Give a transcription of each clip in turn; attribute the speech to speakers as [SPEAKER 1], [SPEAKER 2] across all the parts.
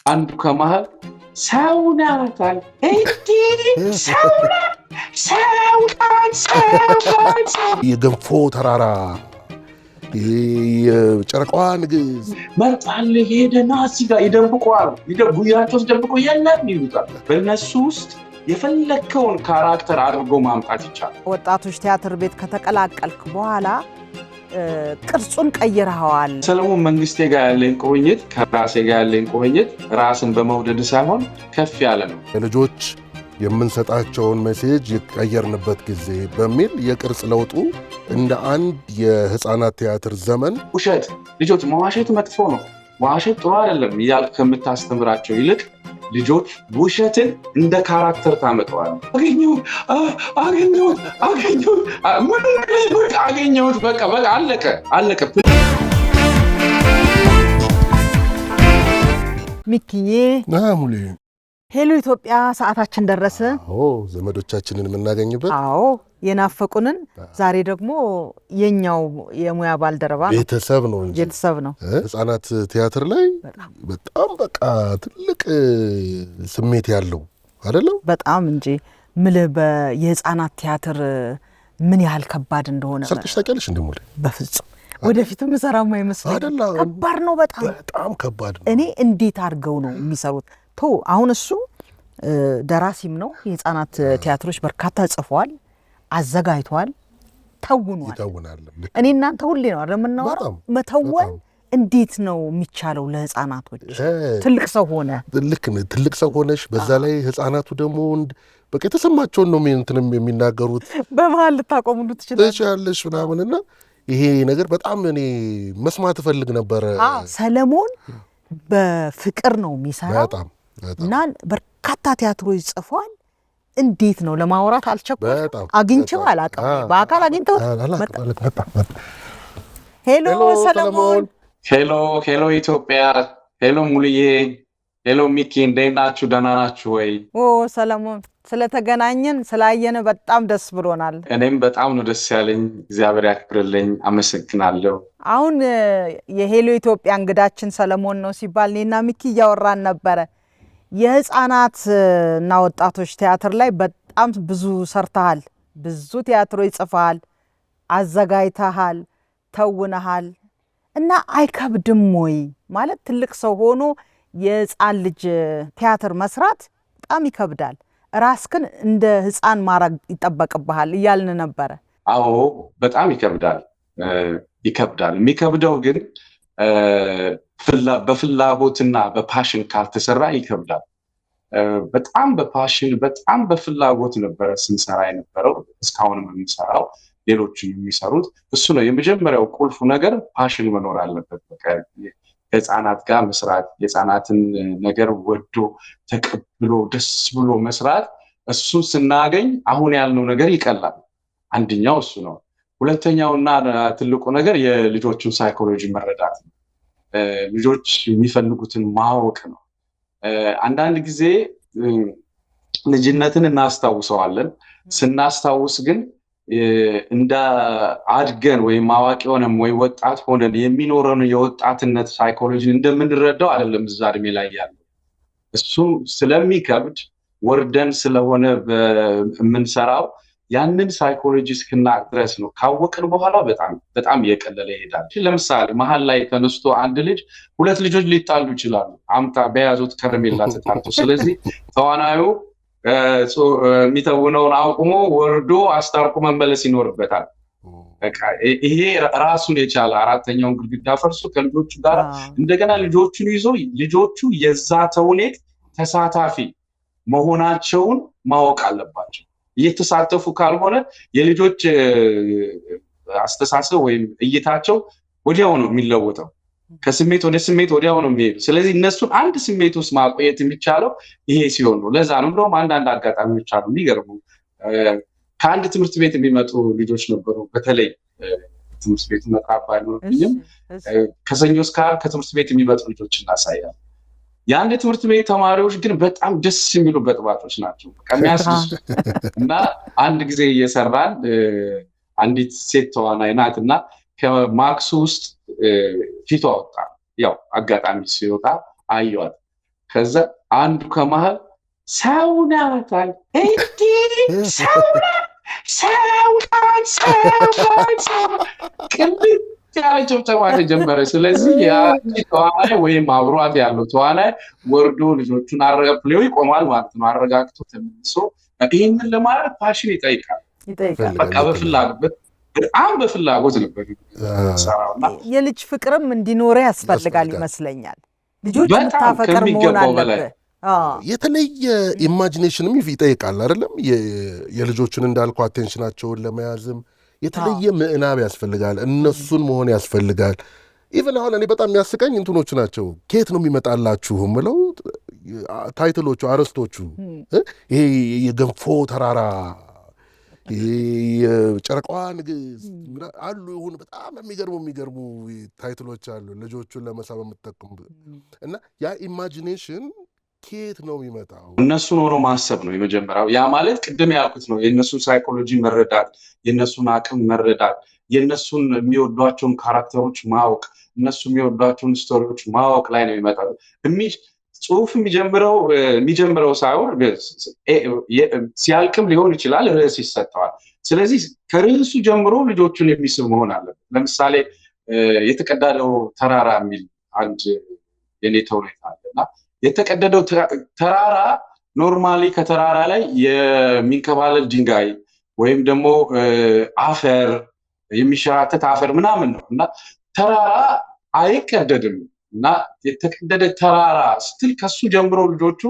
[SPEAKER 1] አንዱ ከመሃል ሰውናታል እንዴ ሰውናን
[SPEAKER 2] የገንፎ ተራራ የጨረቃዋ ንግስ
[SPEAKER 1] መጣል ሄደና እዚህ ጋር ይደብቀዋል። ጉያቸው ደብቆ የለም ይሉታል። በእነሱ ውስጥ የፈለከውን ካራክተር አድርጎ ማምጣት ይቻላል።
[SPEAKER 3] ወጣቶች ቲያትር ቤት ከተቀላቀልክ በኋላ ቅርጹን ቀይረዋል።
[SPEAKER 1] ሰለሞን መንግስቴ ጋር ያለኝ ቁርኝት ከራሴ ጋር ያለኝ ቁርኝት ራስን በመውደድ ሳይሆን ከፍ ያለ ነው።
[SPEAKER 2] ልጆች የምንሰጣቸውን ሜሴጅ የቀየርንበት ጊዜ በሚል የቅርጽ ለውጡ እንደ አንድ የህፃናት ቲያትር ዘመን
[SPEAKER 1] ውሸት ልጆች መዋሸት መጥፎ ነው፣ መዋሸት ጥሩ አይደለም እያልክ ከምታስተምራቸው ይልቅ ልጆች ውሸትን እንደ ካራክተር ታመጣዋል። አገኘሁት በቃ አለቀ።
[SPEAKER 3] ሚኪዬ
[SPEAKER 2] ሙሌ
[SPEAKER 3] ሄሎ ኢትዮጵያ ሰዓታችን ደረሰ።
[SPEAKER 2] ዘመዶቻችንን የምናገኝበት
[SPEAKER 3] የናፈቁንን ዛሬ ደግሞ የኛው የሙያ ባልደረባ
[SPEAKER 2] ቤተሰብ ነው እንጂ
[SPEAKER 3] ቤተሰብ ነው።
[SPEAKER 2] ህፃናት ቲያትር ላይ በጣም በቃ ትልቅ ስሜት ያለው አይደለም
[SPEAKER 3] በጣም እንጂ የህፃናት ቲያትር ምን ያህል ከባድ እንደሆነ
[SPEAKER 2] ሰርተሽ ታውቂያለሽ? እንደሞለ
[SPEAKER 3] በፍጹም ወደፊትም ሰራማ ይመስላል። ከባድ ነው፣ በጣም
[SPEAKER 2] ከባድ ነው።
[SPEAKER 3] እኔ እንዴት አድርገው ነው የሚሰሩት? አሁን እሱ ደራሲም ነው። የህፃናት ቲያትሮች በርካታ ጽፏል፣ አዘጋጅቷል፣ ተውኗል። እኔ እናንተ ሁሌ ነው አይደል የምናወራው? መተወን እንዴት ነው የሚቻለው ለህፃናቶች? ትልቅ ሰው ሆነ
[SPEAKER 2] ትልቅ ሰው ሆነሽ በዛ ላይ ህፃናቱ ደግሞ በቃ የተሰማቸውን ነው እንትንም የሚናገሩት።
[SPEAKER 3] በመሀል ልታቆሙሉ
[SPEAKER 2] ትችላለሽ ምናምንና ይሄ ነገር በጣም እኔ መስማት እፈልግ ነበረ።
[SPEAKER 3] ሰለሞን በፍቅር ነው የሚሰራው እና በርካታ ቲያትሮች ጽፏል። እንዴት ነው ለማውራት አልቸኮልኩም። አግኝቼው አላውቅም፣ በአካል አግኝተው ሄሎ ሰለሞን።
[SPEAKER 1] ሄሎ ኢትዮጵያ፣ ሄሎ ሙሉዬ፣ ሄሎ ሚኪ፣ እንዴት ናችሁ? ደህና ናችሁ ወይ?
[SPEAKER 3] ሰለሞን ስለተገናኘን ስላየን በጣም ደስ ብሎናል።
[SPEAKER 1] እኔም በጣም ነው ደስ ያለኝ። እግዚአብሔር ያክብርልኝ፣ አመሰግናለሁ።
[SPEAKER 3] አሁን የሄሎ ኢትዮጵያ እንግዳችን ሰለሞን ነው ሲባል እኔና ሚኪ እያወራን ነበረ። የህፃናት እና ወጣቶች ቲያትር ላይ በጣም ብዙ ሰርተሃል፣ ብዙ ቲያትሮች ጽፈሃል፣ አዘጋጅተሃል፣ ተውነሃል እና አይከብድም ወይ ማለት ትልቅ ሰው ሆኖ የህፃን ልጅ ቲያትር መስራት በጣም ይከብዳል። ራስክን እንደ ህፃን ማድረግ ይጠበቅብሃል እያልን ነበረ።
[SPEAKER 1] አዎ በጣም ይከብዳል። የሚከብደው ግን በፍላጎትና በፓሽን ካልተሰራ ይከብዳል። በጣም በፓሽን በጣም በፍላጎት ነበረ ስንሰራ የነበረው፣ እስካሁንም የምንሰራው ሌሎችን የሚሰሩት እሱ ነው። የመጀመሪያው ቁልፉ ነገር ፓሽን መኖር አለበት። ከህፃናት ጋር መስራት፣ የህፃናትን ነገር ወዶ ተቀብሎ ደስ ብሎ መስራት፣ እሱን ስናገኝ አሁን ያልነው ነገር ይቀላል። አንደኛው እሱ ነው። ሁለተኛውና ትልቁ ነገር የልጆቹን ሳይኮሎጂ መረዳት ነው። ልጆች የሚፈልጉትን ማወቅ ነው። አንዳንድ ጊዜ ልጅነትን እናስታውሰዋለን። ስናስታውስ ግን እንደ አድገን ወይም አዋቂ ሆነን ወይ ወጣት ሆነን የሚኖረን የወጣትነት ሳይኮሎጂ እንደምንረዳው አይደለም እዛ እድሜ ላይ ያለው። እሱም ስለሚከብድ ወርደን ስለሆነ የምንሰራው ያንን ሳይኮሎጂ እስክናቅ ድረስ ነው። ካወቅን በኋላ በጣም እየቀለለ ይሄዳል። ለምሳሌ መሀል ላይ ተነስቶ አንድ ልጅ ሁለት ልጆች ሊጣሉ ይችላሉ፣ አምጣ በያዙት ከረሜላ ተጣልቶ። ስለዚህ ተዋናዩ የሚተውነውን አቁሞ ወርዶ አስታርቆ መመለስ ይኖርበታል። ይሄ ራሱን የቻለ አራተኛውን ግድግዳ ፈርሶ ከልጆቹ ጋር እንደገና ልጆቹን ይዞ ልጆቹ የዛ ተውኔት ተሳታፊ መሆናቸውን ማወቅ አለባቸው። እየተሳተፉ ካልሆነ የልጆች አስተሳሰብ ወይም እይታቸው ወዲያው ነው የሚለወጠው። ከስሜት ወደ ስሜት ወዲያው ነው የሚሄዱ። ስለዚህ እነሱን አንድ ስሜት ውስጥ ማቆየት የሚቻለው ይሄ ሲሆን ነው። ለዛ ነው እንደውም አንዳንድ አጋጣሚዎች አሉ የሚገርሙ። ከአንድ ትምህርት ቤት የሚመጡ ልጆች ነበሩ። በተለይ ትምህርት ቤቱ መጥራት ባይኖርብኝም ከሰኞ እስከ ዓርብ ከትምህርት ቤት የሚመጡ ልጆች እናሳያለን። የአንድ ትምህርት ቤት ተማሪዎች ግን በጣም ደስ የሚሉ በጥባጮች ናቸው ከሚያስደስቱ። እና አንድ ጊዜ እየሰራን አንዲት ሴት ተዋናይ ናት እና ከማክሱ ውስጥ ፊቷ ወጣ። ያው አጋጣሚ ሲወጣ አየዋት። ከዛ አንዱ ከመሃል ሰውናት አለ። እንዲ ሰውናት ቅልጥ ያለ ጭብጨባ ተጀመረ። ስለዚህ ያ ተዋናይ ወይም አብሯት ያለው ተዋናይ ወርዶ ልጆቹን አረጋግቶ ይቆማል ማለት ነው። አረጋግቶ ተመልሶ ይህንን ለማድረግ ፓሽን ይጠይቃል። በቃ በፍላጎት በጣም በፍላጎት ነበር ሰራውና
[SPEAKER 3] የልጅ ፍቅርም እንዲኖር ያስፈልጋል ይመስለኛል። ልጆች የምታፈቅር መሆን አለበት።
[SPEAKER 2] የተለየ ኢማጂኔሽንም ይጠይቃል አይደለም? የልጆችን እንዳልኩ አቴንሽናቸውን ለመያዝም የተለየ ምዕናብ ያስፈልጋል። እነሱን መሆን ያስፈልጋል። ኢቨን አሁን እኔ በጣም የሚያስቀኝ እንትኖቹ ናቸው። ከየት ነው የሚመጣላችሁ ምለው ታይትሎቹ፣ አርዕስቶቹ ይሄ የገንፎ ተራራ፣ የጨረቃዋ ንግሥት አሉ። የሆኑ በጣም የሚገርሙ ታይትሎች አሉ ልጆቹን ለመሳብ የምትጠቀሙ እና ያ ኢማጂኔሽን ከየት ነው የሚመጣው?
[SPEAKER 1] እነሱን ሆኖ ማሰብ ነው የመጀመሪያው። ያ ማለት ቅድም ያልኩት ነው። የእነሱን ሳይኮሎጂ መረዳት፣ የእነሱን አቅም መረዳት፣ የእነሱን የሚወዷቸውን ካራክተሮች ማወቅ፣ እነሱ የሚወዷቸውን ስቶሪዎች ማወቅ ላይ ነው የሚመጣው። ጽሁፍ የሚጀምረው ሳይሆን ሲያልቅም ሊሆን ይችላል፣ ርዕስ ይሰጠዋል። ስለዚህ ከርዕሱ ጀምሮ ልጆቹን የሚስብ መሆን አለበት። ለምሳሌ የተቀደደው ተራራ የሚል አንድ የኔ ተውኔት አለና የተቀደደው ተራራ ኖርማሊ ከተራራ ላይ የሚንከባለል ድንጋይ ወይም ደግሞ አፈር የሚሸራተት አፈር ምናምን ነው እና ተራራ አይቀደድም። እና የተቀደደ ተራራ ስትል ከሱ ጀምሮ ልጆቹ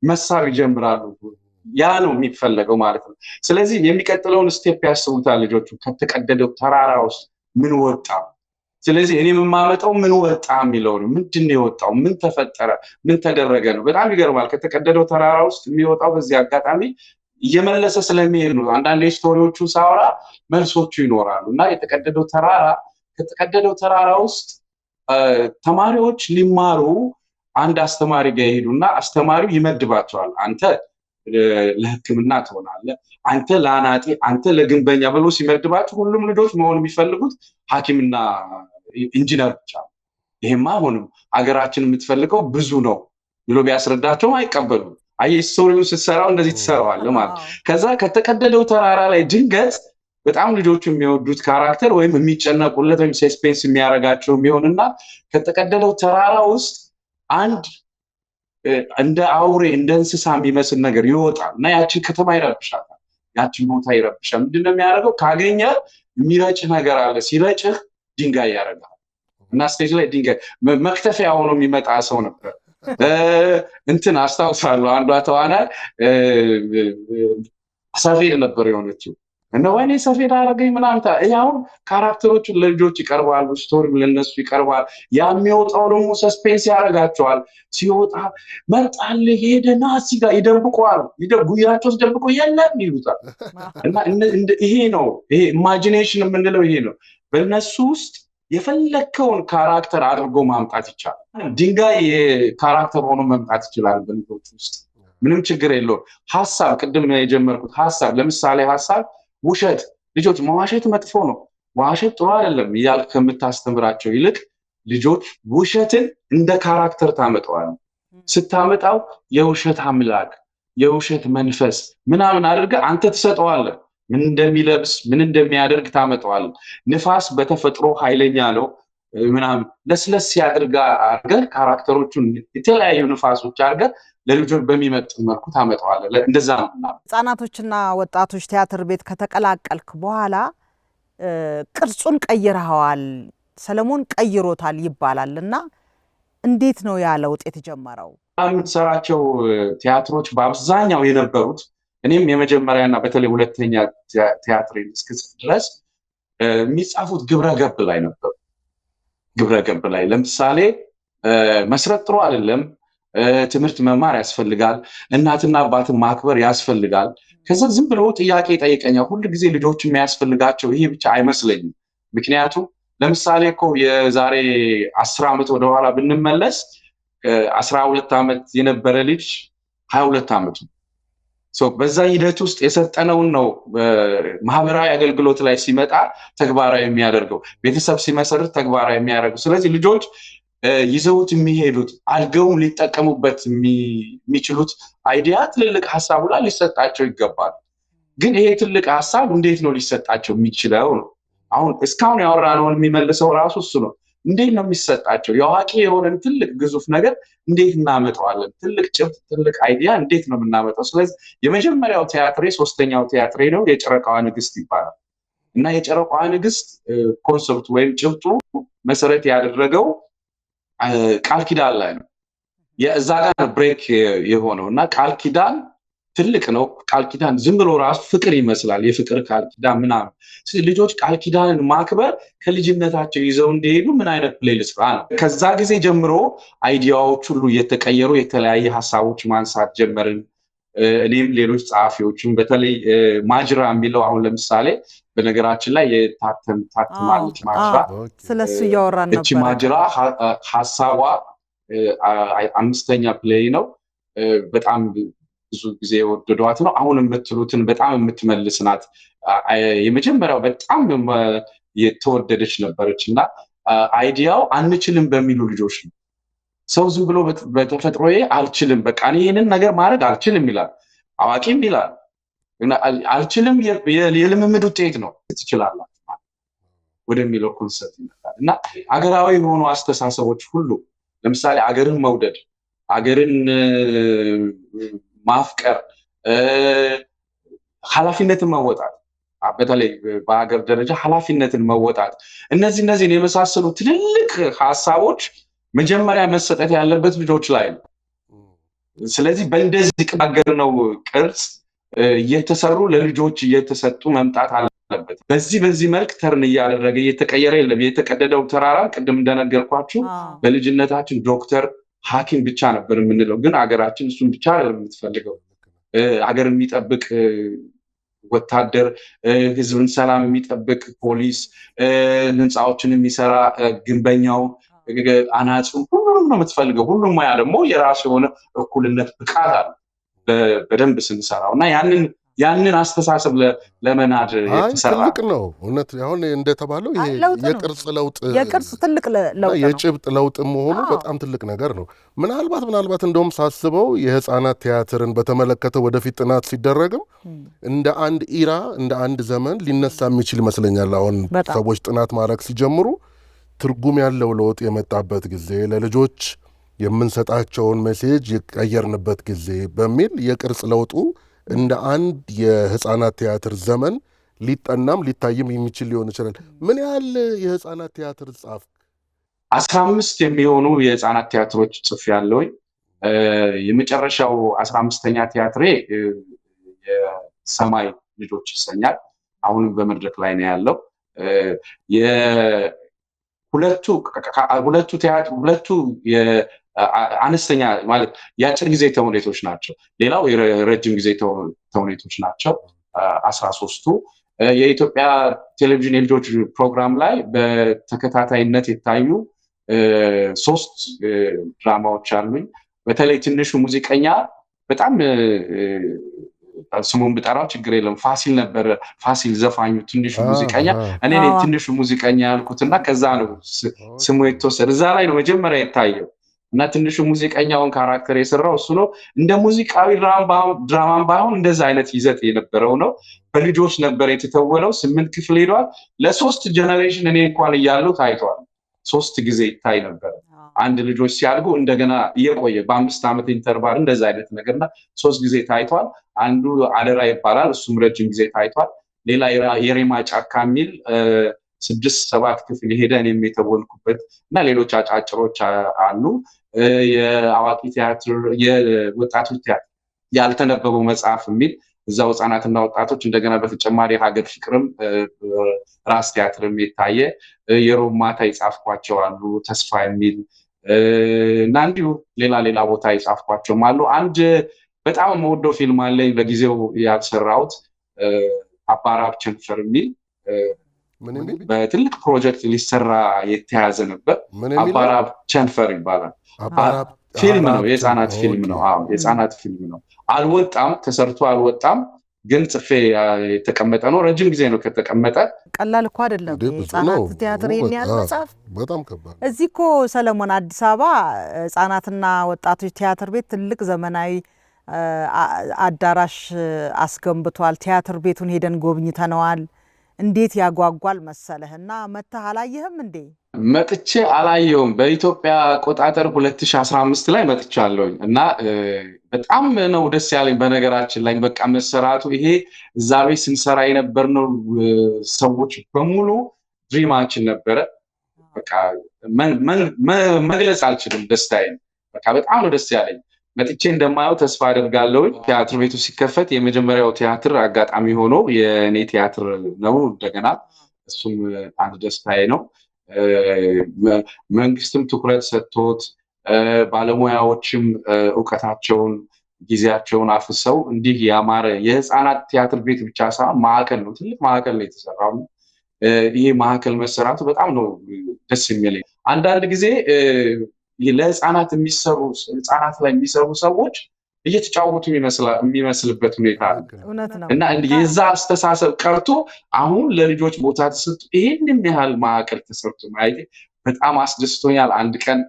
[SPEAKER 1] መሳብ ይጀምራሉ። ያ ነው የሚፈለገው ማለት ነው። ስለዚህ የሚቀጥለውን ስቴፕ ያስቡታል ልጆቹ። ከተቀደደው ተራራ ውስጥ ምን ወጣ? ስለዚህ እኔ የማመጣው ምን ወጣ የሚለው ነው። ምንድን ነው የወጣው? ምን ተፈጠረ? ምን ተደረገ ነው። በጣም ይገርማል። ከተቀደደው ተራራ ውስጥ የሚወጣው በዚህ አጋጣሚ እየመለሰ ስለሚሄድ ነው። አንዳንድ ስቶሪዎቹ ሳወራ መልሶቹ ይኖራሉ እና ከተቀደደው ተራራ ውስጥ ተማሪዎች ሊማሩ አንድ አስተማሪ ጋር ይሄዱና አስተማሪው ይመድባቸዋል። አንተ ለሕክምና ትሆናለህ፣ አንተ ለአናጤ፣ አንተ ለግንበኛ ብሎ ሲመድባቸው ሁሉም ልጆች መሆን የሚፈልጉት ሐኪምና ኢንጂነር ብቻ ነው። ይሄማ አሁንም ሀገራችን የምትፈልገው ብዙ ነው ብሎ ቢያስረዳቸውም አይቀበሉም። አየህ ስቶሪውን ስትሰራው እንደዚህ ትሰራዋለህ ማለት። ከዛ ከተቀደደው ተራራ ላይ ድንገት በጣም ልጆቹ የሚወዱት ካራክተር ወይም የሚጨነቁለት ወይም ሰስፔንስ የሚያደርጋቸው የሚሆንና ከተቀደደው ተራራ ውስጥ አንድ እንደ አውሬ እንደ እንስሳ የሚመስል ነገር ይወጣል እና ያችን ከተማ ይረብሻታል፣ ያችን ቦታ ይረብሻል። ምንድነው የሚያደርገው? ካገኘ የሚረጭህ ነገር አለ። ሲረጭህ ድንጋይ ያደርጋል እና ስቴጅ ላይ ድንጋይ መክተፊያ ሆኖ የሚመጣ ሰው ነበር። እንትን አስታውሳለሁ፣ አንዷ ተዋናይ ሰፌድ ነበር የሆነችው እና ወይኔ ሰፌድ አደረገኝ ምናምን። ያው ካራክተሮቹ ለልጆች ይቀርባሉ፣ ስቶሪም ለነሱ ይቀርባል። ያ የሚወጣው ደግሞ ሰስፔንስ ያደርጋቸዋል። ሲወጣ መጣልህ ሄደና ሲጋ ይደብቀዋል፣ ጉያቸው ውስጥ ደብቆ የለም ይሉታል። እና ይሄ ነው ይሄ ኢማጂኔሽን የምንለው ይሄ ነው። በእነሱ ውስጥ የፈለከውን ካራክተር አድርጎ ማምጣት ይቻላል። ድንጋይ ካራክተር ሆኖ መምጣት ይችላል በልጆች ውስጥ፣ ምንም ችግር የለውም። ሀሳብ ቅድም የጀመርኩት ሀሳብ፣ ለምሳሌ ሀሳብ ውሸት፣ ልጆች መዋሸት መጥፎ ነው፣ መዋሸት ጥሩ አይደለም እያልክ ከምታስተምራቸው ይልቅ ልጆች ውሸትን እንደ ካራክተር ታመጣዋለህ። ስታመጣው የውሸት አምላክ፣ የውሸት መንፈስ ምናምን አድርገህ አንተ ትሰጠዋለህ። ምን እንደሚለብስ ምን እንደሚያደርግ ታመጣዋለህ። ንፋስ በተፈጥሮ ኃይለኛ ነው ምናምን፣ ለስለስ አድርገህ ካራክተሮቹን የተለያዩ ንፋሶች አድርገህ ለልጆች በሚመጥን መልኩ ታመጣዋለህ። እንደዛ ነው።
[SPEAKER 3] ህጻናቶችና ወጣቶች ቲያትር ቤት ከተቀላቀልክ በኋላ ቅርጹን ቀይረዋል፣ ሰለሞን ቀይሮታል ይባላል እና እንዴት ነው ያ ለውጥ የተጀመረው?
[SPEAKER 1] የምትሰራቸው ቲያትሮች በአብዛኛው የነበሩት እኔም የመጀመሪያና በተለይ ሁለተኛ ቲያትር እስክጽፍ ድረስ የሚጻፉት ግብረገብ ላይ ነበሩ። ግብረገብ ላይ ለምሳሌ መስረት ጥሩ አይደለም፣ ትምህርት መማር ያስፈልጋል፣ እናትና አባትን ማክበር ያስፈልጋል። ከዛ ዝም ብሎ ጥያቄ ጠይቀኛል። ሁሉ ጊዜ ልጆች የሚያስፈልጋቸው ይሄ ብቻ አይመስለኝም። ምክንያቱም ለምሳሌ እኮ የዛሬ 10 ዓመት ወደኋላ ብንመለስ 12 ዓመት የነበረ ልጅ 22 ዓመቱ በዛ ሂደት ውስጥ የሰጠነውን ነው ማህበራዊ አገልግሎት ላይ ሲመጣ ተግባራዊ የሚያደርገው፣ ቤተሰብ ሲመሰርት ተግባራዊ የሚያደርገው። ስለዚህ ልጆች ይዘውት የሚሄዱት አድገውም ሊጠቀሙበት የሚችሉት አይዲያ ትልልቅ ሀሳቡ ላይ ሊሰጣቸው ይገባል። ግን ይሄ ትልቅ ሀሳብ እንዴት ነው ሊሰጣቸው የሚችለው ነው። አሁን እስካሁን ያወራነውን የሚመልሰው ራሱ እሱ ነው። እንዴት ነው የሚሰጣቸው? የአዋቂ የሆነን ትልቅ ግዙፍ ነገር እንዴት እናመጣዋለን? ትልቅ ጭብጥ፣ ትልቅ አይዲያ እንዴት ነው የምናመጣው? ስለዚህ የመጀመሪያው ቲያትሬ፣ ሶስተኛው ቲያትሬ ነው የጨረቃዋ ንግስት ይባላል እና የጨረቃዋ ንግስት ኮንሰፕቱ ወይም ጭብጡ መሰረት ያደረገው ቃል ኪዳን ላይ ነው። የዛ ጋር ብሬክ የሆነው እና ቃል ኪዳን ትልቅ ነው። ቃል ኪዳን ዝም ብሎ ራሱ ፍቅር ይመስላል፣ የፍቅር ቃል ኪዳን ምናምን። ልጆች ቃል ኪዳንን ማክበር ከልጅነታቸው ይዘው እንዲሄዱ ምን አይነት ፕሌሊስት ነው። ከዛ ጊዜ ጀምሮ አይዲያዎች ሁሉ እየተቀየሩ የተለያየ ሀሳቦች ማንሳት ጀመርን። እኔም ሌሎች ጸሐፊዎችም በተለይ ማጅራ የሚለው አሁን ለምሳሌ በነገራችን ላይ ታትማለች ማጅራ።
[SPEAKER 3] ስለሱ እያወራን ነበር።
[SPEAKER 1] እቺ ማጅራ ሀሳቧ 5ኛ ፕሌይ ነው። በጣም ብዙ ጊዜ የወደዷት ነው። አሁን የምትሉትን በጣም የምትመልስ ናት። የመጀመሪያው በጣም የተወደደች ነበረች እና አይዲያው አንችልም በሚሉ ልጆች ነው። ሰው ዝም ብሎ በተፈጥሮዬ አልችልም፣ በቃ እኔ ይሄንን ነገር ማድረግ አልችልም ይላል። አዋቂም ይላል አልችልም የልምምድ ውጤት ነው ትችላላችሁ ወደሚለው ኮንሰፕት ይመጣል እና አገራዊ የሆኑ አስተሳሰቦች ሁሉ ለምሳሌ አገርን መውደድ፣ አገርን ማፍቀር፣ ኃላፊነትን መወጣት፣ በተለይ በሀገር ደረጃ ኃላፊነትን መወጣት፣ እነዚህን የመሳሰሉ ትልልቅ ሀሳቦች መጀመሪያ መሰጠት ያለበት ልጆች ላይ ነው። ስለዚህ በእንደዚህ ሀገር ነው ቅርጽ እየተሰሩ ለልጆች እየተሰጡ መምጣት አለበት። በዚህ መልክ ተርን እያደረገ እየተቀየረ የለም። የተቀደደው ተራራ ቅድም እንደነገርኳችሁ በልጅነታችን ዶክተር ሐኪም ብቻ ነበር የምንለው፣ ግን አገራችን እሱን ብቻ አይደለም የምትፈልገው። አገር የሚጠብቅ ወታደር፣ ህዝብን ሰላም የሚጠብቅ ፖሊስ፣ ህንፃዎችን የሚሰራ ግንበኛው፣ አናጺው ሁሉም ነው የምትፈልገው። ሁሉም ሙያ ደግሞ የራሱ የሆነ እኩልነት ብቃት አለ በደንብ ስንሰራው እና ያንን አስተሳሰብ ለመናድ የተሰራ
[SPEAKER 2] ትልቅ ነው። እውነት አሁን እንደተባለው ይሄ የቅርጽ ለውጥ
[SPEAKER 3] ትልቅ ለውጥ
[SPEAKER 2] የጭብጥ ለውጥ መሆኑ በጣም ትልቅ ነገር ነው። ምናልባት እንደውም ሳስበው የህፃናት ቲያትርን በተመለከተ ወደፊት ጥናት ሲደረግም እንደ አንድ ኢራ እንደ አንድ ዘመን ሊነሳ የሚችል ይመስለኛል። አሁን ሰዎች ጥናት ማድረግ ሲጀምሩ ትርጉም ያለው ለውጥ የመጣበት ጊዜ፣ ለልጆች የምንሰጣቸውን ሜሴጅ የቀየርንበት ጊዜ በሚል የቅርጽ ለውጡ እንደ አንድ የህፃናት ቲያትር ዘመን ሊጠናም ሊታይም የሚችል ሊሆን ይችላል። ምን ያህል የህፃናት ቲያትር ጻፍክ?
[SPEAKER 1] 15 የሚሆኑ የህፃናት ቲያትሮች ጽፌያለሁ። የመጨረሻው 15ኛ ቲያትሬ የሰማይ ልጆች ይሰኛል። አሁንም በመድረክ ላይ ነው ያለው። ሁለቱ አነስተኛ ማለት የአጭር ጊዜ ተውኔቶች ናቸው። ሌላው የረጅም ጊዜ ተውኔቶች ናቸው 13ቱ። የኢትዮጵያ ቴሌቪዥን የልጆች ፕሮግራም ላይ በተከታታይነት የታዩ 3 ድራማዎች አሉኝ። በተለይ ትንሹ ሙዚቀኛ በጣም ስሙን ብጠራው ችግር የለም፣ ፋሲል ነበር። ፋሲል ዘፋኙ ትንሹ ሙዚቀኛ እኔ ነኝ ትንሹ ሙዚቀኛ ያልኩትና ከዛ ነው ስሙ የተወሰደ። እዛ ላይ ነው መጀመሪያ የታየው እና ትንሹ ሙዚቀኛውን ካራክተር የሰራው እሱ ነው። እንደ ሙዚቃዊ ድራማም ባይሆን እንደዛ አይነት ይዘት የነበረው ነው። በልጆች ነበር የተተወለው። 8 ክፍል ሄዷል። ለ3 ጀነሬሽን እኔ እንኳን እያለሁ ታይቷል። 3 ጊዜ ይታይ ነበር። አንድ ልጆች ሲያድጉ እንደገና እየቆየ በ5 ዓመት ኢንተርቫል እንደዛ አይነት ነገርና 3 ጊዜ ታይቷል። አንዱ አደራ ይባላል፣ እሱም ረጅም ጊዜ ታይቷል። ሌላ የሬማ ጫካ የሚል 6-7 ክፍል ሄደ እኔም የተወልኩበት እና ሌሎች አጫጭሮች አሉ። የአዋቂ ቲያትር፣ የወጣቶች ቲያትር፣ ያልተነበበው መጽሐፍ የሚል እዛው ህፃናትና ወጣቶች እንደገና በተጨማሪ ሀገር ፍቅርም ራስ ቲያትርም የታየ የሮብ ማታ የጻፍኳቸው አሉ። ተስፋ የሚል እና እንዲሁ ሌላ ቦታ የጻፍኳቸውም አሉ። አንድ በጣም የምወደው ፊልም አለኝ በጊዜው ያልሰራሁት አባራብ ቸንፈር የሚል በትልቅ ፕሮጀክት ሊሰራ የተያዘ ነበር። አባራብ ቸንፈር ይባላል። ፊልም ነው፣ የህፃናት ፊልም ነው። አዎ የህፃናት ፊልም ነው። አልወጣም፣ ተሰርቶ አልወጣም፣ ግን ጽፌ የተቀመጠ ነው። ረጅም ጊዜ ነው ከተቀመጠ።
[SPEAKER 3] ቀላል እኮ አይደለም የህፃናት ቲያትር የሚያዝ መጽሐፍ
[SPEAKER 2] በጣም ከባድ።
[SPEAKER 3] እዚህ እኮ ሰለሞን አዲስ አበባ ህፃናትና ወጣቶች ቲያትር ቤት ትልቅ ዘመናዊ አዳራሽ አስገንብቷል። ቲያትር ቤቱን ሄደን ጎብኝተነዋል። እንዴት ያጓጓል መሰለህና መተህ አላየህም እንዴ?
[SPEAKER 1] መጥቼ አላየውም። በኢትዮጵያ አቆጣጠር 2015 ላይ መጥቻለሁኝ እና በጣም ነው ደስ ያለኝ። በነገራችን ላይ በቃ መሰራቱ ይሄ እዛ ቤት ስንሰራ የነበርነው ሰዎች በሙሉ ድሪማችን ነበረ። በቃ መግለጽ አልችልም ደስታዬን። በቃ በጣም ነው ደስ ያለኝ። መጥቼ እንደማየው ተስፋ አደርጋለሁ። ቲያትር ቤቱ ሲከፈት የመጀመሪያው ቲያትር አጋጣሚ ሆኖ የኔ ቲያትር ነው። እንደገና እሱም አንድ ደስታዬ ነው። መንግስትም ትኩረት ሰጥቶት ባለሙያዎችም እውቀታቸውን ጊዜያቸውን አፍሰው እንዲህ ያማረ የህፃናት ቲያትር ቤት ብቻ ሳይሆን ማዕከል ነው፣ ትልቅ ማዕከል ነው የተሰራው። ይሄ ማዕከል መሰራቱ በጣም ነው ደስ የሚለኝ። አንዳንድ ጊዜ ለህፃናት የሚሰሩ ህፃናት ላይ የሚሰሩ ሰዎች እየተጫወቱ የሚመስልበት ሁኔታ እና የዛ አስተሳሰብ ቀርቶ አሁን ለልጆች ቦታ ተሰጥቶ ይሄንን ያህል ማዕከል ተሰርቶ ማየት በጣም አስደስቶኛል። አንድ ቀን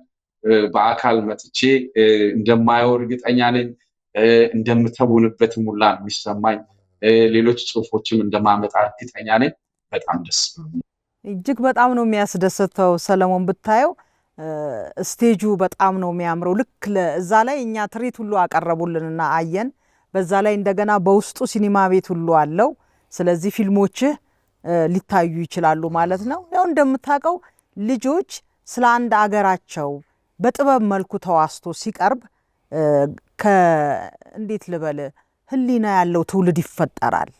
[SPEAKER 1] በአካል መጥቼ እንደማየው እርግጠኛ ነኝ። እንደምተውንበት ሙላ የሚሰማኝ ሌሎች ጽሁፎችም እንደማመጣ እርግጠኛ ነኝ። በጣም ደስ
[SPEAKER 3] እጅግ በጣም ነው የሚያስደስተው። ሰለሞን ብታየው ስቴጁ በጣም ነው የሚያምረው። ልክ እዛ ላይ እኛ ትርኢት ሁሉ አቀረቡልንና አየን። በዛ ላይ እንደገና በውስጡ ሲኒማ ቤት ሁሉ አለው። ስለዚህ ፊልሞችህ ሊታዩ ይችላሉ ማለት ነው። ያው እንደምታውቀው ልጆች ስለ አንድ አገራቸው በጥበብ መልኩ ተዋስቶ ሲቀርብ እንዴት ልበል ህሊና ያለው ትውልድ ይፈጠራል።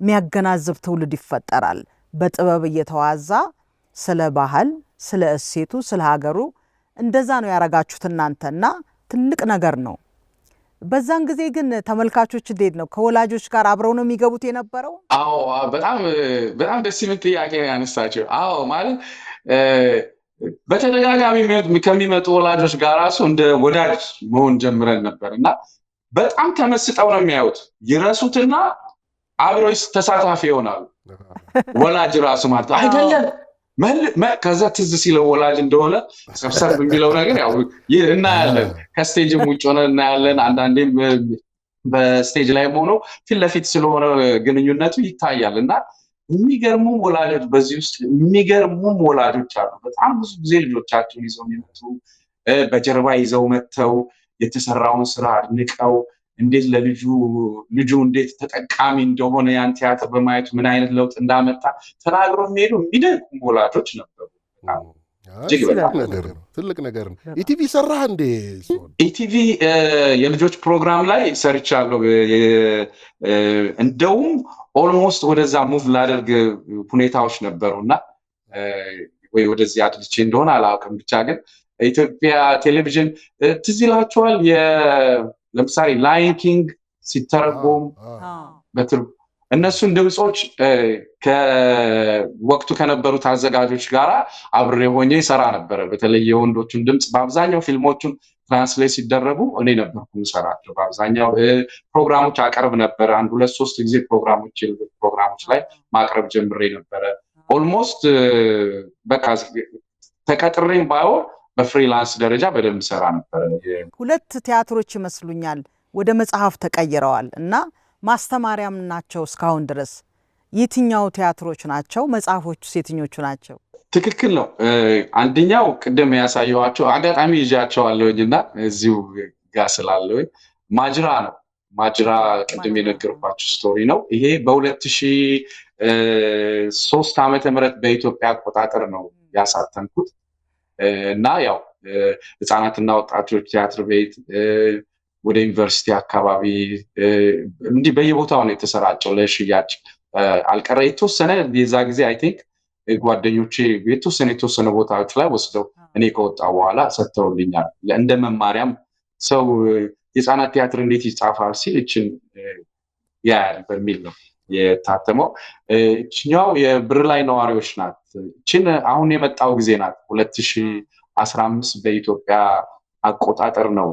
[SPEAKER 3] የሚያገናዝብ ትውልድ ይፈጠራል። በጥበብ እየተዋዛ ስለ ባህል፣ ስለ እሴቱ፣ ስለ ሀገሩ እንደዛ ነው ያረጋችሁት እናንተና ትልቅ ነገር ነው። በዛን ጊዜ ግን ተመልካቾች እንዴት ነው ከወላጆች ጋር አብረው ነው የሚገቡት የነበረው?
[SPEAKER 1] አዎ በጣም ደስ የሚል ጥያቄ ያነሳቸው። አዎ ማለት በተደጋጋሚ ከሚመጡ ወላጆች ጋር ራሱ እንደ ወዳጅ መሆን ጀምረን ነበር እና በጣም ተመስጠው ነው የሚያዩት። ይረሱትና አብረው ተሳታፊ ይሆናሉ። ወላጅ ራሱ ማለት አይደለም ከዛ ትዝ ሲለው ወላጅ እንደሆነ ሰብሰብ የሚለው ነገር ያው እናያለን። ከስቴጅም ውጭ ሆነ እናያለን። አንዳንዴም በስቴጅ ላይ ሆኖ ፊት ለፊት ስለሆነ ግንኙነቱ ይታያል እና የሚገርሙ ወላጆች በዚህ ውስጥ የሚገርሙ ወላጆች አሉ። በጣም ብዙ ጊዜ ልጆቻቸውን ይዘው የሚመጡ በጀርባ ይዘው መጥተው የተሰራውን ስራ አድንቀው እንዴት ልጁ እንዴት ተጠቃሚ እንደሆነ ያን ቲያትር በማየቱ ምን አይነት ለውጥ እንዳመጣ ተናግሮ የሚሄዱ የሚደንቁ ወላጆች ነበሩ።
[SPEAKER 2] ትልቅ ነገር ነው። ኢቲቪ ሰራህ እንዴ?
[SPEAKER 1] ኢቲቪ የልጆች ፕሮግራም ላይ ሰርቻለሁ። እንደውም ኦልሞስት ወደዛ ሙቭ ላደርግ ሁኔታዎች ነበሩና ወይ ወደዚህ አድልቼ እንደሆነ አላውቅም። ብቻ ግን ኢትዮጵያ ቴሌቪዥን ትዝ ይላችኋል? ለምሳሌ ላይን ኪንግ ሲተረጎም እነሱን ድምጾች ከወቅቱ ከነበሩት አዘጋጆች ጋር አብሬ ሆኜ ሰራ ነበረ። በተለይ የወንዶቹን ድምጽ በአብዛኛው ፊልሞቹን ትራንስሌት ሲደረጉ እኔ ነበርኩ የምሰራቸው። በአብዛኛው ፕሮግራሞች አቀርብ ነበር። 1-2-3 ጊዜ ፕሮግራሞች ላይ ማቅረብ ጀምሬ ነበረ። ኦልሞስት በቃ ተቀጥሬም ባይሆን በፍሪላንስ ደረጃ በደንብ ሰራ ነበር።
[SPEAKER 3] 2 ቲያትሮች ይመስሉኛል ወደ መጽሐፍ ተቀይረዋል እና ማስተማሪያም ናቸው እስካሁን ድረስ። የትኛው ቲያትሮች ናቸው? መጽሐፎቹ የትኞቹ ናቸው?
[SPEAKER 1] ትክክል ነው። አንደኛው ቅድም ያሳየኋቸው አጋጣሚ ይዣቸዋለሁኝና እዚሁ ጋር ስላለሁኝ ማጅራ ነው። ማጅራ ቅድም የነገርኳችሁ ስቶሪ ነው። ይሄ በ2003 ዓመተ ምህረት በኢትዮጵያ አቆጣጠር ነው ያሳተምኩት እና ያው ህፃናትና ወጣቶች ቲያትር ቤት ወደ ዩኒቨርሲቲ አካባቢ እንዲህ በየቦታው ነው የተሰራጨው። ለሽያጭ አልቀረ የተወሰነ የዛ ጊዜ አይ ቲንክ ጓደኞቼ የተወሰነ ቦታዎች ላይ ወስደው እኔ ከወጣሁ በኋላ ሰጥተውልኛል። እንደ መማሪያም ሰው የህፃናት ቲያትር እንዴት ይጻፋል ሲል እችን ያያል በሚል ነው የታተመው። እችኛው የብር ላይ ነዋሪዎች ናት። እችን አሁን የመጣው ጊዜ ናት። 2015 በኢትዮጵያ አቆጣጠር ነው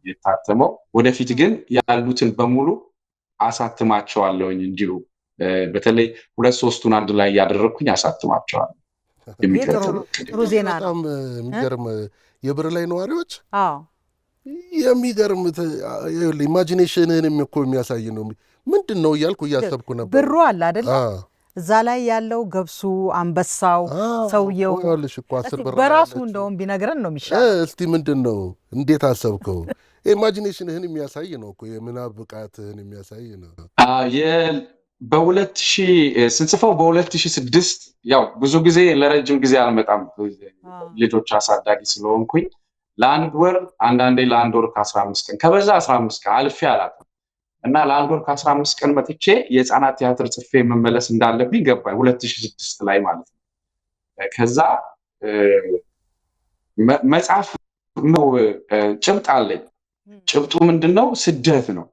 [SPEAKER 1] የታተመው። ወደፊት ግን ያሉትን በሙሉ አሳትማቸዋለሁኝ እንዲሁ በተለይ 2-3ቱን አንድ ላይ ያደረኩኝ ያሳትማቸዋል።
[SPEAKER 3] ጥሩ ዜና ነው።
[SPEAKER 2] በጣም የሚገርም የብር ላይ ነዋሪዎች
[SPEAKER 3] አዎ
[SPEAKER 2] የሚገርም ኢማጂኔሽንህንም እኮ የሚያሳይ ነው። ምንድን ነው እያልኩ እያሰብኩ ነበር።
[SPEAKER 3] ብሩ አለ አይደል? እዛ ላይ ያለው ገብሱ፣ አንበሳው፣ ሰውየው በራሱ እንደውም ቢነግረን ነው የሚሻለው።
[SPEAKER 2] እስቲ ምንድን ነው እንዴት አሰብከው? ኢማጂኔሽንህን የሚያሳይ ነው እኮ የምናብ ብቃትህን የሚያሳይ ነው።
[SPEAKER 1] ስንጽፈው በ2006 ያው ብዙ ጊዜ ለረጅም ጊዜ አልመጣም ልጆች አሳዳጊ ስለሆንኩኝ ለአንድ ወር አንዳንዴ ለአንድ ወር ከ15 ቀን ከበዛ 15 ቀን አልፌ አላውቅም እና ለአንድ ወር ከ15 ቀን መጥቼ የህፃናት ቲያትር ጽፌ መመለስ እንዳለብኝ ገባኝ 2006 ላይ ማለት ነው። ከዛ መጽሐፍ ነው ጭብጥ አለኝ። ጭብጡ ምንድነው? ስደት ነው።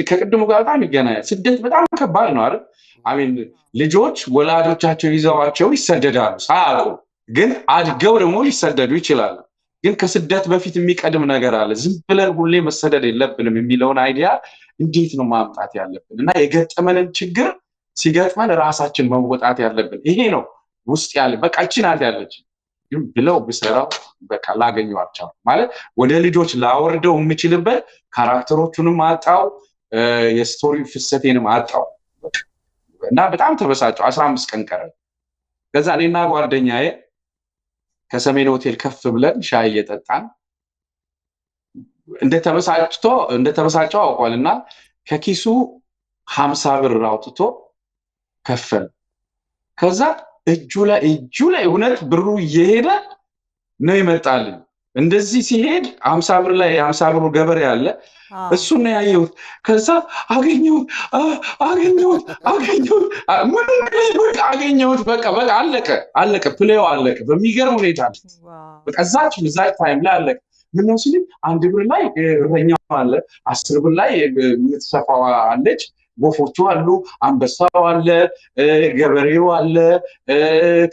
[SPEAKER 1] ከቅድሙ ጋር በጣም ይገናኛል። ስደት በጣም ከባድ ነው አይደል? አሜን። ልጆች ወላጆቻቸው ይዘዋቸው ይሰደዳሉ ሳያውቁ፣ ግን አድገው ደግሞ ሊሰደዱ ይችላሉ። ግን ከስደት በፊት የሚቀድም ነገር አለ። ዝም ብለን ሁሌ መሰደድ የለብንም የሚለውን አይዲያ እንዴት ነው ማምጣት ያለብን እና የገጠመንን ችግር ሲገጥመን ራሳችን መወጣት ያለብን ይሄ ነው ውስጥ ያለ በቃ እቺ ናት ያለች ብለው ብሰራው በቃ ላገኘዋቸው ማለት ወደ ልጆች ላወርደው የምችልበት ካራክተሮቹንም አጣው፣ የስቶሪ ፍሰቴንም አጣው እና በጣም ተበሳጨው። 15 ቀን ቀረ። ከዛ እኔና ጓደኛዬ ከሰሜን ሆቴል ከፍ ብለን ሻይ እየጠጣን እንደተበሳጨው አውቋልና ከኪሱ 50 ብር አውጥቶ ከፈል። ከዛ እጁ ላይ እውነት ብሩ እየሄደ ነው ይመጣልኝ። እንደዚህ ሲሄድ 50 ብር ላይ 50 ብሩ ገበሬ አለ እሱን ነው ያየሁት። ከዛ አገኘሁት በቃ አለቀ ፕሌው አለቀ በሚገርም ሁኔታ በቃ እዛች ታይም ላይ አለቀ። ምነው ሲል 1 ብር ላይ እረኛው አለ፣ 10 ብር ላይ የምትሰፋው አለች፣ ወፎቹ አሉ፣ አንበሳው አለ፣ ገበሬው አለ፣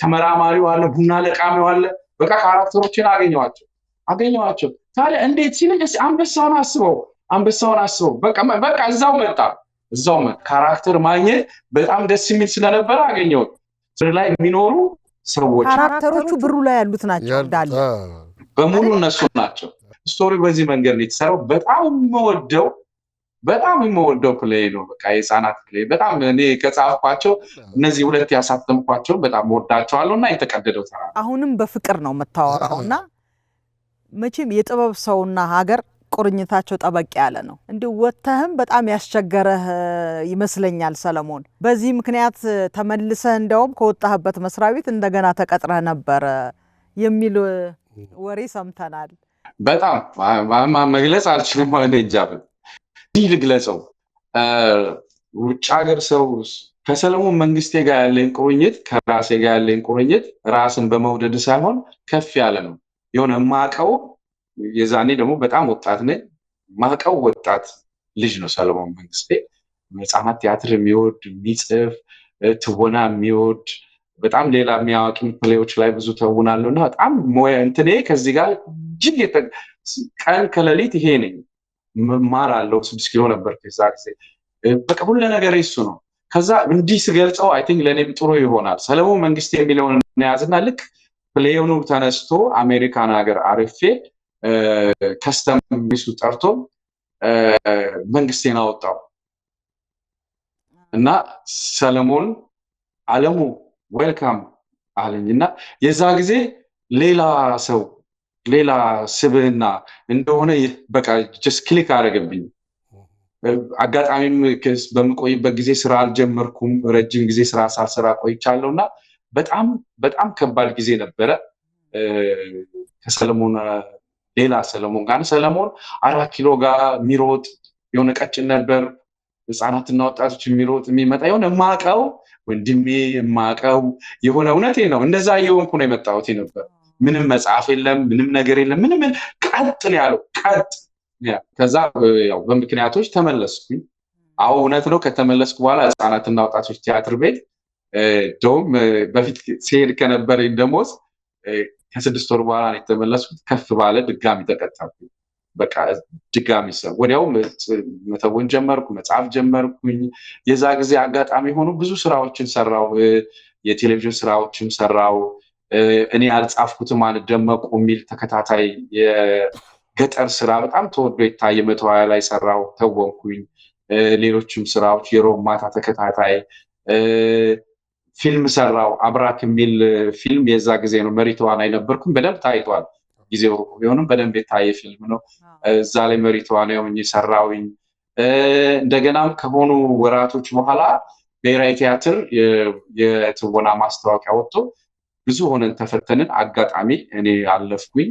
[SPEAKER 1] ተመራማሪው አለ፣ ቡና ለቃሚው አለ። በቃ ካራክተሮችን አገኘዋቸው። ታዲያ እንዴት ሲል አንበሳውን አስበው በቃ እዛው መጣ። ካራክተር ማግኘት በጣም ደስ የሚል ስለነበረ አገኘሁት። ስር ላይ የሚኖሩ ሰዎች
[SPEAKER 3] ካራክተሮቹ ብሩ ላይ ያሉት ናቸው እንዳለ
[SPEAKER 1] በሙሉ እነሱ ናቸው። ስቶሪ በዚህ መንገድ ነው የተሰራው። በጣም የምወደው ፕሌይ ነው። በቃ የህፃናት ፕሌይ በጣም እኔ ከጻፍኳቸው እነዚህ 2 ያሳተምኳቸው በጣም ወዳቸዋለሁ እና የተቀደደው ተራ
[SPEAKER 3] አሁንም በፍቅር ነው የምታወራውና መቼም የጥበብ ሰውና ሀገር ቁርኝታቸው ጠበቅ ያለ ነው። እንዲሁ ወተህም በጣም ያስቸገረህ ይመስለኛል ሰለሞን። በዚህ ምክንያት ተመልሰህ እንደውም ከወጣህበት መስሪያ ቤት እንደገና ተቀጥረህ ነበር የሚል ወሬ ሰምተናል።
[SPEAKER 1] በጣም መግለጽ አልችልም። እንዲህ ልግለጸው። ውጭ ሀገር ሰው ከሰለሞን መንግስቴ ጋር ያለኝ ቁርኝት ከራሴ ጋር ያለኝ ቁርኝት ራስን በመውደድ ሳይሆን ከፍ ያለ ነው። የሆነ ማቀው የዛኔ ደግሞ በጣም ወጣት ነኝ። ማቀው ወጣት ልጅ ነው ሰለሞን መንግስቴ። ህፃናት ቲያትር የሚወድ የሚጽፍ ትወና የሚወድ በጣም ሌላ የሚያዋቂ ፕሌዎች ላይ ብዙ ተውናለሁ እና በጣም እንትኔ ከዚህ ጋር እጅግ ቀን ከሌሊት ይሄ ነኝ። እማራለሁ 6 ኪሎ ነበር ከዛ ጊዜ በቃ ሁሉ ነገር እሱ ነው። ከዛ እንዲህ ስገልጸው አይ ቲንክ ለኔም ጥሩ ይሆናል። ሰለሞን መንግስቴ የሚለውን ያዝና ልክ ፕሌዩኑ ተነስቶ አሜሪካን ሀገር አርፌ ከስተም ቢሱ ጠርቶ መንግስቴን አወጣው እና ሰለሞን አለሙ ዌልካም አለኝና የዛ ጊዜ ሌላ ስብህና እንደሆነ በቃ ጀስት ክሊክ አደረገብኝ። አጋጣሚም በምቆይበት ጊዜ ስራ አልጀመርኩም። ረጅም ጊዜ ስራ ሳልሰራ ቆይቻለሁና በጣም ከባድ ጊዜ ነበረ። ከሰለሞን ሌላ ሰለሞን ጋር ሰለሞን 4 ኪሎ ጋር የሚሮጥ የሆነ ቀጭን ነበር። ህፃናትና ወጣቶች የሚሮጥ የሚመጣ የሆነ ማቀው ወንድሜ የማቀው የሆነ እውነቴ ነው። እንደዛ እየሆንኩ ነው የመጣሁት ነበር። ምንም መጽሐፍ የለም፣ ምንም ነገር የለም። ምንም ቀጥ ነው ያለው ቀጥ። ከዛ ያው በምክንያቶች ተመለስኩኝ። አዎ እውነት ነው። ከተመለስኩ በኋላ ህፃናትና ወጣቶች ቲያትር ቤት ዶም በፊት ሲሄድ ከነበረኝ ደሞዝ ከ6 ወር በኋላ ነው የተመለስኩት። ከፍ ባለ ድጋሚ ተቀጠርኩኝ በቃ ድጋሚ ወዲያው መተወን ጀመርኩ፣ መጽሐፍ ጀመርኩኝ። የዛ ጊዜ አጋጣሚ ሆኖ ብዙ ስራዎችን ሰራው፣ የቴሌቪዥን ስራዎችን ሰራው። እኔ ያልጻፍኩትም አልደመቁ የሚል ተከታታይ የገጠር ስራ በጣም ተወዶ የታየ 120 ላይ ሰራው፣ ተወንኩኝ። ሌሎችም ስራዎች የሮብ ማታ ተከታታይ ፊልም ሰራው። አብራክ የሚል ፊልም የዛ ጊዜ ነው መሪ ተዋናይ ነበርኩኝ። በደንብ ታይቷል። ጊዜው ቢሆንም በደንብ የታየ ፊልም ነው። እዛ ላይ መሪ ተዋናይ ሆኜ ሰራውኝ። እንደገናም ከሆኑ ወራቶች በኋላ ብሔራዊ ቲያትር የትወና ማስታወቂያ ወጥቶ ብዙ ሆነን ተፈተንን። አጋጣሚ እኔ አለፍኩኝ።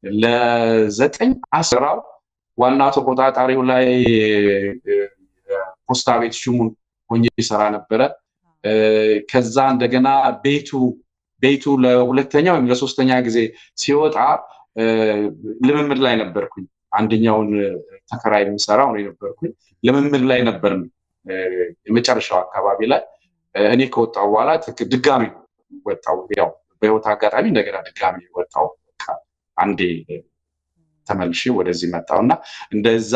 [SPEAKER 1] ለ9-10 ዋና ተቆጣጣሪው ላይ ፖስታ ቤት ሹሙን ሆኜ ይሰራ ነበረ። ከዛ እንደገና ቤቱ ለሁለተኛ ወይም ለሶስተኛ ጊዜ ሲወጣ ልምምድ ላይ ነበርኩኝ። አንደኛውን ተከራይ የምሰራው ነው ነበርኩኝ። ልምምድ ላይ ነበርን የመጨረሻው አካባቢ ላይ። እኔ ከወጣው በኋላ ድጋሚ ወጣው። ያው በህይወት አጋጣሚ እንደገና ድጋሚ ወጣው። አንዴ ተመልሼ ወደዚህ መጣውና እንደዛ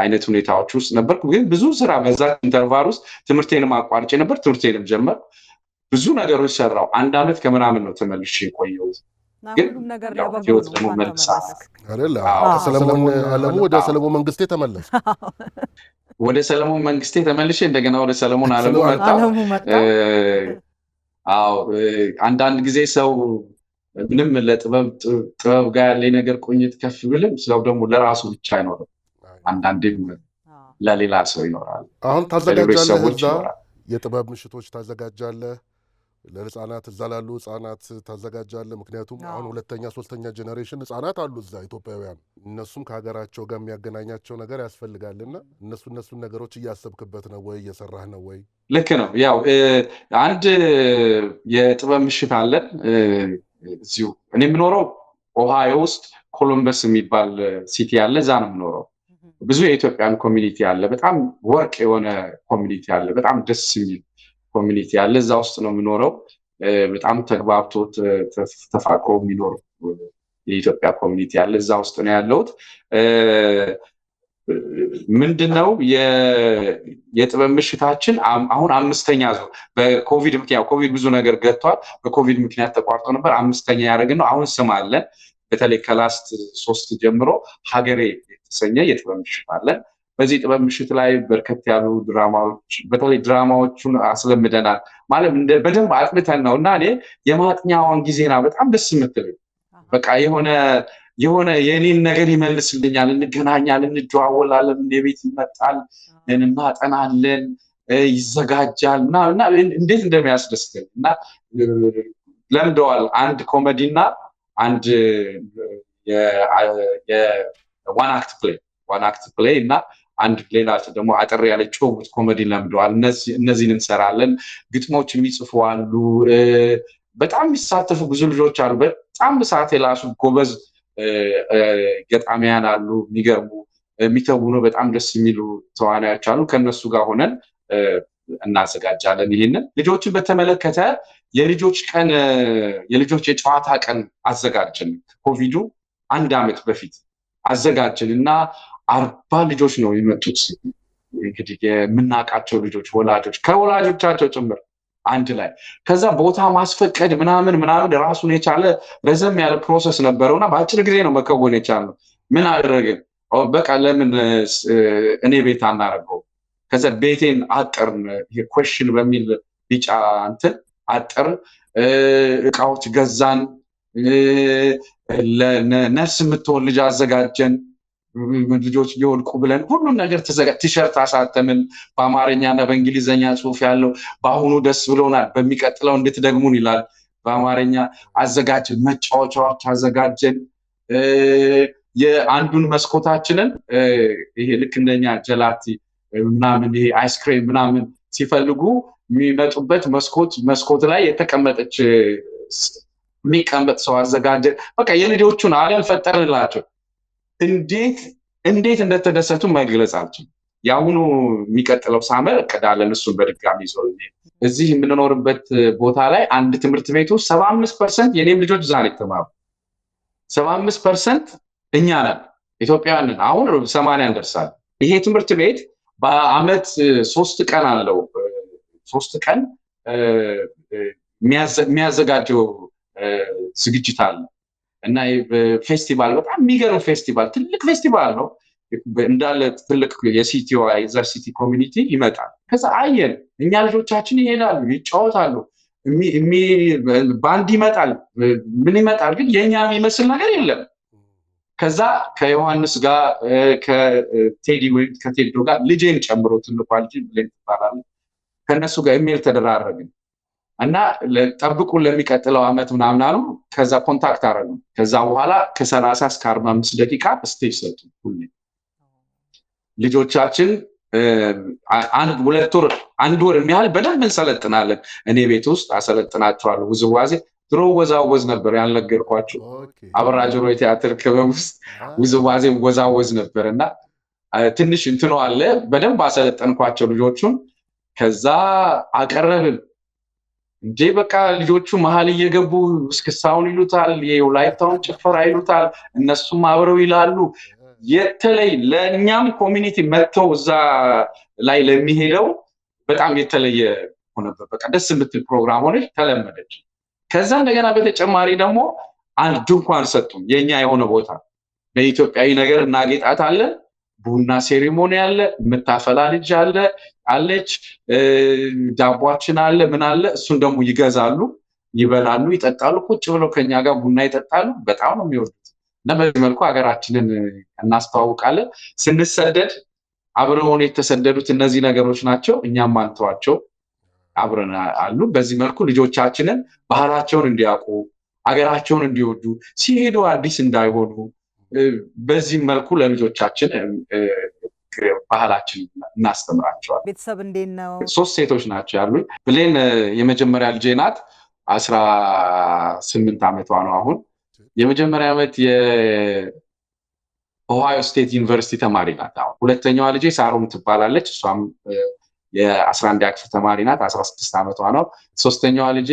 [SPEAKER 1] አይነት ሁኔታዎች ውስጥ ነበርኩ። ግን ብዙ ስራ በዛ ኢንተርቫል ውስጥ ትምህርቴንም አቋርጬ ነበር። ትምህርቴንም ጀመርኩ። ብዙ ነገሮች ሰራው። 1 ዓመት ከምናምን ነው ተመልሼ የቆየሁት። ግን
[SPEAKER 3] ሁሉም ነገር
[SPEAKER 1] ህይወት ደግሞ መልሳ
[SPEAKER 2] አይደል? ሰለሞን አለሙ ወደ ሰለሞን መንግስቴ ተመለስ።
[SPEAKER 1] ወደ ሰለሞን መንግስቴ ተመልሼ እንደገና ወደ ሰለሞን አለሙ መጣሁ። አዎ አንዳንድ ጊዜ ሰው ምንም ለጥበብ ጋር ያለኝ ነገር ቁኝት ከፍ ብልም ሰው ደግሞ ለራሱ ብቻ አይኖርም። አንዳንዴም ለሌላ ሰው ይኖራል።
[SPEAKER 2] አሁን ታዘጋጃለህ፣ እዛ የጥበብ ምሽቶች ታዘጋጃለህ፣ ለህፃናት እዛ ላሉ ህፃናት ታዘጋጃለህ። ምክንያቱም አሁን 2ኛ 3ኛ ጄኔሬሽን ህፃናት አሉ እዛ ኢትዮጵያውያን። እነሱም ከሀገራቸው ጋር የሚያገናኛቸው ነገር ያስፈልጋልና እነሱን ነገሮች እያሰብክበት ነው ወይ እየሰራህ ነው ወይ?
[SPEAKER 1] ልክ ነው። ያው አንድ የጥበብ ምሽት አለን እዚሁ። እኔ የምኖረው ኦሃዮ ውስጥ ኮሎምበስ የሚባል ሲቲ አለ። እዛ ነው የምኖረው። ብዙ የኢትዮጵያን ኮሚኒቲ አለ። በጣም ወርቅ የሆነ ኮሚኒቲ አለ። በጣም ደስ የሚል ኮሚኒቲ አለ። እዛ ውስጥ ነው የምኖረው። በጣም ተግባብቶ ተፋቅሮ የሚኖር የኢትዮጵያ ኮሚኒቲ አለ። እዛ ውስጥ ነው ያለሁት። ምንድነው የጥበብ ምሽታችን አሁን 5ኛ ዙር በኮቪድ ምክንያት ኮቪድ ብዙ ነገር ገጥቷል። በኮቪድ ምክንያት ተቋርጦ ነበር። 5ኛ ያደረግነው አሁን ስም አለን። በተለይ ከላስት 3 ጀምሮ ሀገሬ የተሰኘ የጥበብ ምሽት አለን። በዚህ ጥበብ ምሽት ላይ በርከት ያሉ ድራማዎች፣ በተለይ ድራማዎቹን አስለምደናል። ማለት በደንብ አጥንተን ነው እና እኔ የማጥኛውን ጊዜና በጣም ደስ የምትለኝ በቃ የሆነ የኔን ነገር ይመልስልኛል። እንገናኛለን፣ እንደዋወላለን፣ የቤት ይመጣል፣ እናጠናለን፣ ይዘጋጃል እና እንዴት እንደሚያስደስተኝ እና ለምደዋል። አንድ ኮሜዲና አንድ የዋን አክት ፕሌይ እና አንድ ሌላ ደግሞ አጠር ያለ ጭውውት ኮሜዲ ለምደዋል። እነዚህን እንሰራለን። ግጥሞች የሚጽፉ አሉ። በጣም የሚሳተፉ ብዙ ልጆች አሉ። በጣም በሰዓት የላሱ ጎበዝ ገጣሚያን አሉ። የሚገርሙ የሚተውኑ በጣም ደስ የሚሉ ተዋናዮች አሉ። ከነሱ ጋር ሆነን እናዘጋጃለን። ይሄንን ልጆችን በተመለከተ የልጆች የጨዋታ ቀን አዘጋጅን። ኮቪዱ 1 ዓመት በፊት አዘጋጅን እና 40 ልጆች ነው የመጡት። እንግዲህ የምናውቃቸው ልጆች ወላጆች ከወላጆቻቸው ጭምር አንድ ላይ። ከዛ ቦታ ማስፈቀድ ምናምን ራሱን የቻለ ረዘም ያለ ፕሮሰስ ነበረውና በአጭር ጊዜ ነው መከወን የቻልነው። ምን አደረግን? በቃ ለምን እኔ ቤት አናደርገው? ከዛ ቤቴን አጠርን። ኩዌሽን በሚል ቢጫ እንትን አጠርን። እቃዎች ገዛን። ለነርስ የምትሆን ልጅ አዘጋጀን። ልጆች ሊወልቁ ብለን ሁሉም ነገር ቲሸርት አሳተምን። በአማርኛና በእንግሊዘኛ ጽሑፍ ያለው በአሁኑ ደስ ብሎናል፣ በሚቀጥለው እንድትደግሙን ይላል። በአማርኛ አዘጋጀን። መጫወቻዎች አዘጋጀን። የአንዱን መስኮታችንን ይሄ ልክ እንደኛ ጀላቲ ምናምን ይሄ አይስክሬም ምናምን ሲፈልጉ የሚመጡበት መስኮት ላይ የተቀመጠች የሚቀመጥ ሰው አዘጋጀን። በቃ የልጆቹን ዓለም ፈጠርንላቸው። እንዴት እንደተደሰቱ መግለጽ አልችልም። የአሁኑ የሚቀጥለው ሳመር እቅዳለን። እሱን በድጋሚ ይዞ እዚህ የምንኖርበት ቦታ ላይ አንድ ትምህርት ቤት ውስጥ 75% የኔም ልጆች ዛሬ ተማሩ። 75% እኛ ነን ኢትዮጵያውያን አሁን 80 እንደርሳለን። ይሄ ትምህርት ቤት በአመት 3 ቀን አለው። 3 ቀን የሚያዘጋጀው ዝግጅት አለ እና ፌስቲቫል፣ በጣም የሚገርም ፌስቲቫል፣ ትልቅ ፌስቲቫል ነው። እንዳለ ትልቅ የሲቲዋ የዛ ሲቲ ኮሚኒቲ ይመጣል። ከዛ አየን እኛ ልጆቻችን ይሄዳሉ፣ ይጫወታሉ፣ ባንድ ይመጣል፣ ምን ይመጣል፣ ግን የኛ የሚመስል ነገር የለም። ከዛ ከዮሐንስ ጋር ከቴዲ ጋር ልጄን ጨምሮ ትልቋ ልጅ ብሌን ትባላለች፣ ከነሱ ጋር ኢሜል ተደራረግን እና ጠብቁ ለሚቀጥለው አመት ምናምን አሉ። ከዛ ኮንታክት አደረግን። ከዛ በኋላ ከ30 እስከ 45 ደቂቃ ስቴጅ ሰጡ። ሁሌ ልጆቻችን አንድ ወር የሚያህል በደንብ እንሰለጥናለን። እኔ ቤት ውስጥ አሰለጥናቸዋለሁ። ውዝዋዜ ድሮ ወዛወዝ ነበር ያልነገርኳቸው። አበራ ጆሮ የቲያትር ክበብ ውስጥ ውዝዋዜ ወዛወዝ ነበር እና ትንሽ እንትኑ አለ። በደንብ አሰለጠንኳቸው ልጆቹን። ከዛ አቀረብን እንጂ በቃ ልጆቹ መሀል እየገቡ እስክስታውን ይሉታል፣ የወላይታውን ጭፈራ ይሉታል፣ እነሱም አብረው ይላሉ። የተለይ ለእኛም ኮሚኒቲ መጥተው እዛ ላይ ለሚሄደው በጣም የተለየ ሆነበት። በቃ ደስ የምትል ፕሮግራም ሆነች፣ ተለመደች። ከዛ እንደገና በተጨማሪ ደግሞ አንድ ድንኳን ሰጡን፣ የኛ የሆነ ቦታ። በኢትዮጵያዊ ነገር እናጌጣታለን። ቡና ሴሪሞኒ አለ፣ የምታፈላ ልጅ አለች፣ ዳቧችን አለ፣ ምን አለ። እሱን ደግሞ ይገዛሉ፣ ይበላሉ፣ ይጠጣሉ። ቁጭ ብለው ከኛ ጋር ቡና ይጠጣሉ። በጣም ነው የሚወዱት እና በዚህ መልኩ ሀገራችንን እናስተዋውቃለን። ስንሰደድ አብረውን የተሰደዱት እነዚህ ነገሮች ናቸው። እኛም አንተዋቸው አብረን አሉ። በዚህ መልኩ ልጆቻችንን ባህላቸውን እንዲያውቁ፣ ሀገራቸውን እንዲወዱ፣ ሲሄዱ አዲስ እንዳይሆኑ በዚህ መልኩ ለልጆቻችን ባህላችን እናስተምራቸዋል።
[SPEAKER 3] ቤተሰብ እንዴት ነው?
[SPEAKER 1] 3 ሴቶች ናቸው ያሉኝ። ብሌን የመጀመሪያ ልጄ ናት። 18 ዓመቷ ነው አሁን። የመጀመሪያ ዓመት የኦሃዮ ስቴት ዩኒቨርሲቲ ተማሪ ናት። አሁን ሁለተኛዋ ልጄ ሳሮም ትባላለች። እሷም የ11 ክፍል ተማሪ ናት። 16 ዓመቷ ነው። ሶስተኛዋ ልጄ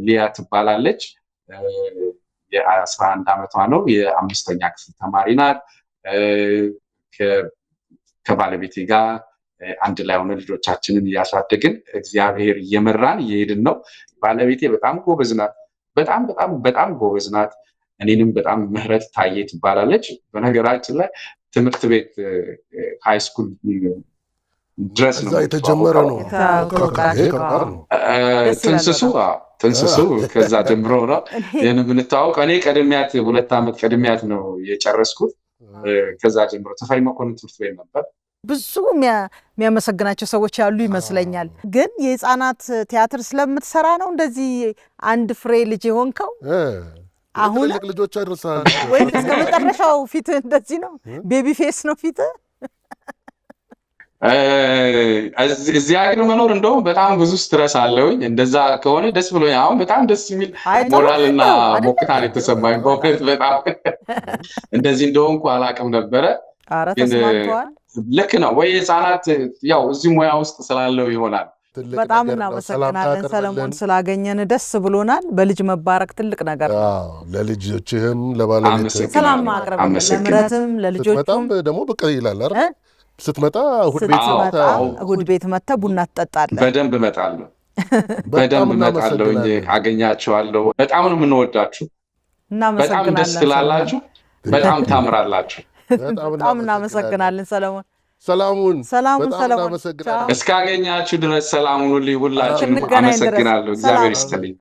[SPEAKER 1] ሊያ ትባላለች። የ11 ዓመቷ ነው። የ5ኛ ክፍል ተማሪ ናት። ከባለቤቴ ጋር አንድ ላይ ሆነ ልጆቻችንን እያሳደግን እግዚአብሔር እየመራን እየሄድን ነው። ባለቤቴ በጣም ጎበዝ ናት። በጣም ጎበዝ ናት። እኔንም በጣም ምህረት ታዬ ትባላለች። በነገራችን ላይ ትምህርት ቤት ሃይስኩል ድረስ ነው
[SPEAKER 2] የተጀመረ ነው
[SPEAKER 1] ትንስሱ ከዛ ጀምሮ ነው የምንተዋወቅ። እኔ ቀድሚያት 2 ዓመት ቀድሚያት ነው የጨረስኩት። ከዛ ጀምሮ ተፈሪ መኮንን ትምህርት ቤት ነበር።
[SPEAKER 3] ብዙ የሚያመሰግናቸው ሰዎች ያሉ ይመስለኛል። ግን የህፃናት ቲያትር ስለምትሰራ ነው እንደዚህ አንድ ፍሬ ልጅ የሆንከው?
[SPEAKER 2] አሁን ልጆች አይደርሳል
[SPEAKER 3] ወይ እስከ መጨረሻው ፊት እንደዚህ ነው? ቤቢ ፌስ ነው ፊት?
[SPEAKER 1] እዚህ ሀገር መኖር እንደውም በጣም ብዙ ስትረስ አለውኝ። እንደዛ ከሆነ ደስ ብሎኝ አሁን በጣም ደስ የሚል ሞራልና ሞቅታን የተሰማኝ በእውነት በጣም እንደዚህ እንደሆንኩ አላውቅም ነበረ። ልክ ነው ወይ? ህፃናት ያው እዚህ ሙያ ውስጥ ስላለው ይሆናል።
[SPEAKER 3] በጣም እናመሰግናለን ሰለሞን፣ ስላገኘን ደስ ብሎናል። በልጅ መባረክ ትልቅ ነገር ነው።
[SPEAKER 2] ለልጆችህም ለባለቤትህም
[SPEAKER 3] ሰላም ማቅረብ ለምረትም ለልጆቹም
[SPEAKER 2] ደግሞ ብቅ ይላል አይደል? ስትመጣ እሑድ ቤት መጥተህ ቡና ትጠጣለህ።
[SPEAKER 1] በደንብ እመጣለሁ። አገኛቸዋለሁ። በጣም ነው የምንወዳችሁ። በጣም ደስ ትላላችሁ። በጣም ታምራላችሁ።
[SPEAKER 3] በጣም እናመሰግናለን ሰለሞን።
[SPEAKER 2] ሰላሙን
[SPEAKER 1] እስካገኛችሁ ድረስ ሰላሙን ሁላችሁንም አመሰግናለሁ። እግዚአብሔር ይስጥልኝ።